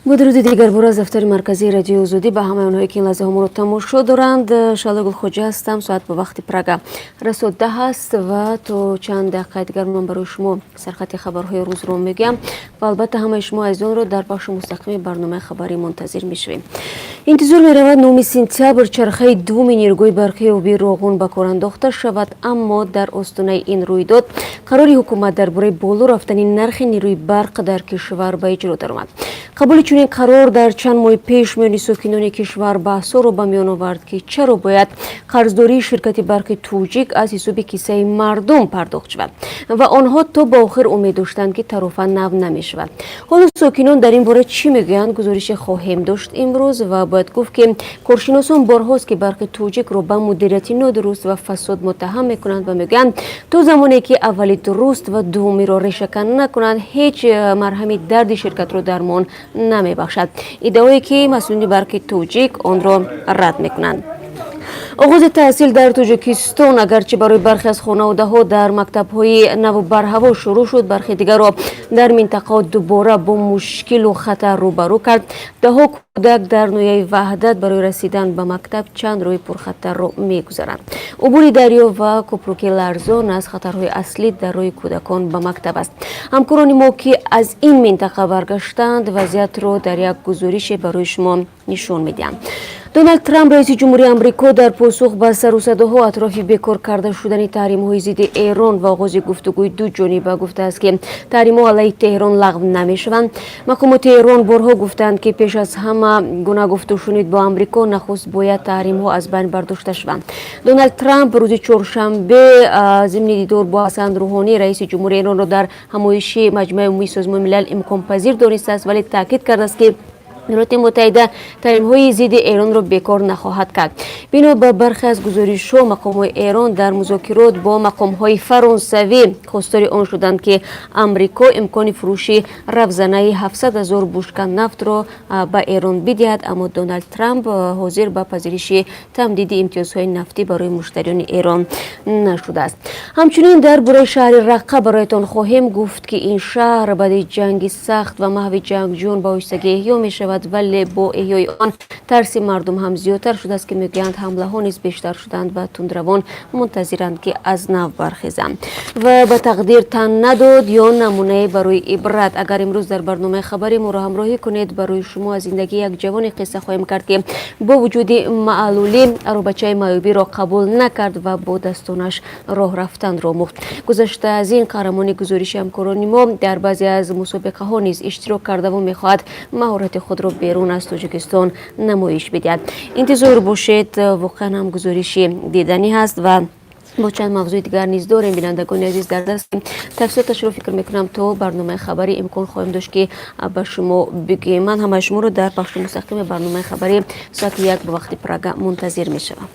мудироти дигар бора аз дафтари марказии радиои озодӣ ба ҳамаи онҳое ки ин лаҳзаҳо моро тамошо доранд. Шалои Гулхоҷа ҳастам. соат ба вақти Прага расо 10 аст ва то чанд дақиқаи дигар ман барои шумо сархати хабарҳои рӯзро мегӯям ва албатта ҳамаи шумо азизонро дар бахши мустақими барномаи хабарӣ мунтазир мешавем. интизор меравад номи сентябр чархаи дуввуми нерӯгои барқии оби роғун ба кор андохта шавад, аммо дар остонаи ин рӯйдод қарори ҳукумат дар бораи боло рафтани нархи нерӯи барқ дар кишвар ба иҷро даромад. қабули чунин қарор дар чанд моҳи пеш миёни сокинони кишвар баҳсҳоро ба миён овард ки чаро бояд қарздории ширкати барқи Туҷик аз ҳисоби киссаи мардум пардохт шавад ва онҳо то ба охир умед доштанд ки тарофа нав намешавад. ҳоло сокинон дар ин бора чӣ мегӯянд? гузорише хоҳем дошт имрӯз ва бояд гуфт ки коршиносон борҳост ки барқи Туҷикро ба мудирияти нодуруст ва фасод муттаҳам мекунанд ва мегӯянд то замоне ки аввали дуруст ва дуввумиро решака накунанд ҳеҷ марҳами дарди ширкатро дармон намебахшад. иддаое ки масъулини барқи Туҷик онро рад мекунанд. оғози таҳсил дар Тоҷикистон агарчи барои бархе аз хонаводаҳо дар мактабҳои наву барҳаво шурӯъ шуд, бархи дигарро дар минтақаҳо дубора бо мушкилу хатар рӯбарӯ кард. даҳо кӯдак дар ноҳияи Ваҳдат барои расидан ба мактаб чанд роҳи пурхатарро мегузаранд. убури дарё ва кӯпруки ларзон аз хатарҳои аслӣ дар роҳи кӯдакон ба мактаб аст. ҳамкорони мо ки аз ин минтақа баргаштанд вазъиятро дар як гузорише барои шумо нишон медиҳанд. Дональд Трамп раиси ҷумҳурии Амрико дар посух ба сарусадаҳо атрофи бекор карда шудани таҳримҳои зидди Эрон ва оғози гуфтугӯи дуҷониба гуфтааст ки таҳримҳо алайҳи Теҳрон лағв намешаванд. мақомоти Эрон борҳо гуфтанд ки пеш аз ҳама гуна гуфтушунид бо Амрико нахуст бояд таҳримҳо аз байн бардошта шаванд. Дональд Трамп рӯзи чоршанбе зимни дидор бо Ҳасан Рӯҳонӣ раиси ҷумҳурии Эронро дар ҳамоиши маҷмӯи умумии Созмони Милал имконпазир донистааст, вале таъкид кардааст ки Иёлоти Муттаҳида таҳримҳои зидди Эронро бекор нахоҳад кард. бино ба бархе аз гузоришҳо, мақомҳои Эрон дар музокирот бо мақомҳои фаронсавӣ хостори он шуданд ки Амрико имкони фурӯши равзанаи 700 000 бушка нафтро ба Эрон бидиҳад, аммо Дональд Трамп ҳозир ба пазириши тамдиди имтиёзҳои нафтӣ барои муштариёни Эрон нашудааст. ҳамчунин дар бораи шаҳри Раққа бароятон хоҳем гуфт ки ин шаҳр баъди ҷанги сахт ва маҳви ҷангҷӯён ба оҳистагӣ эҳьё мешавад, вале бо эҳёи он тарси мардум ҳам зиёдтар шудааст ки мегӯянд ҳамлаҳо низ бештар шуданд ва тундравон мунтазиранд ки аз нав бархезанд ва ба тақдир тан надод ё намунае барои ибрат. агар имрӯз дар барномаи хабари моро ҳамроҳӣ кунед, барои шумо аз зиндагии як ҷавоне қисса хоҳем кард ки бо вуҷуди маълулӣ аробачаи маъюбиро қабул накард ва бо дастонаш роҳ рафтанро омӯхт. гузашта аз ин қаҳрамони гузориши ҳамкорони мо дар баъзе аз мусобиқаҳо низ иштирок кардаву мехоҳад маҳорати худро берун аз Тоҷикистон намоиш бидиҳад. интизор бошед, воқеан ҳам гузориши диданӣ ҳаст ва бо чанд мавзӯи дигар низ дорем. бинандагони азиз, дар дастем тафсилоташро фикр мекунам то барномаи хабарӣ имкон хоҳем дошт ки ба шумо бигӯем. ман ҳамаи шуморо дар бахши мустақими барномаи хабарӣ соати 1 ба вақти Прага мунтазир мешавам.